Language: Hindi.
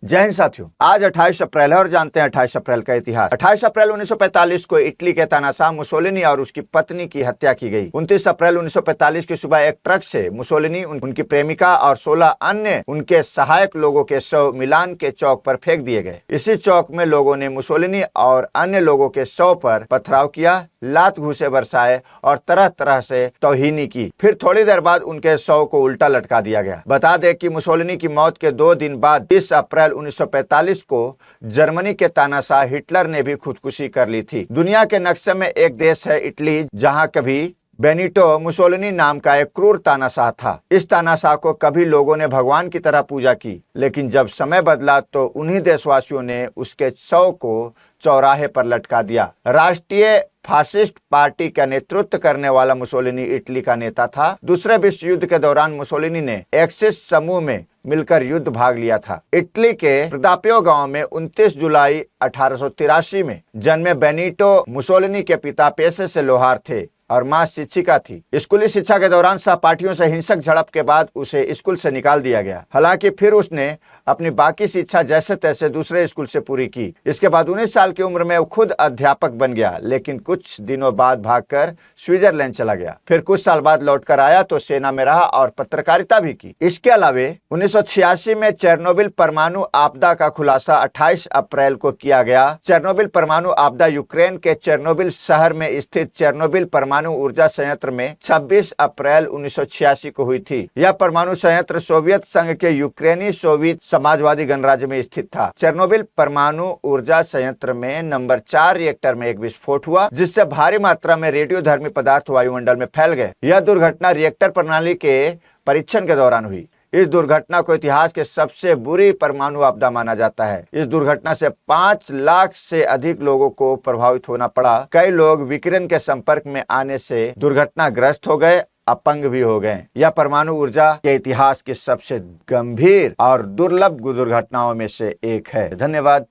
जय हिंद साथियों, आज 28 अप्रैल है और जानते हैं 28 अप्रैल का इतिहास। 28 अप्रैल 1945 को इटली के तानाशाह मुसोलिनी और उसकी पत्नी की हत्या की गई। 29 अप्रैल 1945 की सुबह एक ट्रक से मुसोलिनी, उनकी प्रेमिका और 16 अन्य उनके सहायक लोगों के शव मिलान के चौक पर फेंक दिए गए। इसी चौक में लोगों ने मुसोलिनी और अन्य लोगों के शव पर पथराव किया, लात घूंसे बरसाए और तरह तरह से तौहीनी की। फिर थोड़ी देर बाद उनके शव को उल्टा लटका दिया गया। बता दें कि मुसोलिनी की मौत के 2 दिन बाद 30 अप्रैल 1945 को जर्मनी के तानाशाह हिटलर ने भी खुदकुशी कर ली थी। दुनिया के नक्शे में एक देश है इटली, जहां कभी बेनिटो मुसोलिनी नाम का एक क्रूर तानाशाह था। इस तानाशाह को कभी लोगों ने भगवान की तरह पूजा की, लेकिन जब समय बदला तो उन्हीं देशवासियों ने उसके शव को चौराहे पर लटका दिया। राष्ट्रीय फासिस्ट पार्टी का नेतृत्व करने वाला मुसोलिनी इटली का नेता था। दूसरे विश्व युद्ध के दौरान मुसोलिनी ने एक्सिस समूह में मिलकर युद्ध भाग लिया था। इटली के प्रदापियो गांव में 29 जुलाई 1883 में जन्मे बेनिटो मुसोलिनी के पिता पेशे से लोहार थे और मां शिक्षिका थी। स्कूली शिक्षा के दौरान सहपाठियों से हिंसक झड़प के बाद उसे स्कूल से निकाल दिया गया। हालांकि फिर उसने अपनी बाकी शिक्षा जैसे तैसे दूसरे स्कूल से पूरी की। इसके बाद 19 साल की उम्र में वो खुद अध्यापक बन गया, लेकिन कुछ दिनों बाद भागकर स्विट्जरलैंड चला गया। फिर कुछ साल बाद लौटकर आया तो सेना में रहा और पत्रकारिता भी की। इसके अलावा 1986 में चेरनोबिल परमाणु आपदा का खुलासा 28 अप्रैल को किया गया। चेरनोबिल परमाणु आपदा यूक्रेन के चेरनोबिल शहर में स्थित चेरनोबिल परमाणु ऊर्जा संयंत्र में 26 अप्रैल 1986 को हुई थी। यह परमाणु संयंत्र सोवियत संघ के यूक्रेनी सोवियत समाजवादी गणराज्य में स्थित था। चेरनोबिल परमाणु ऊर्जा संयंत्र में नंबर 4 रिएक्टर में एक विस्फोट हुआ, जिससे भारी मात्रा में रेडियोधर्मी पदार्थ वायुमंडल में फैल गए। यह दुर्घटना रिएक्टर प्रणाली के परीक्षण के दौरान हुई। इस दुर्घटना को इतिहास के सबसे बुरी परमाणु आपदा माना जाता है। इस दुर्घटना से 5 लाख से अधिक लोगों को प्रभावित होना पड़ा। कई लोग विकिरण के संपर्क में आने से दुर्घटनाग्रस्त हो गए, अपंग भी हो गए। यह परमाणु ऊर्जा के इतिहास की सबसे गंभीर और दुर्लभ दुर्घटनाओं में से एक है। धन्यवाद।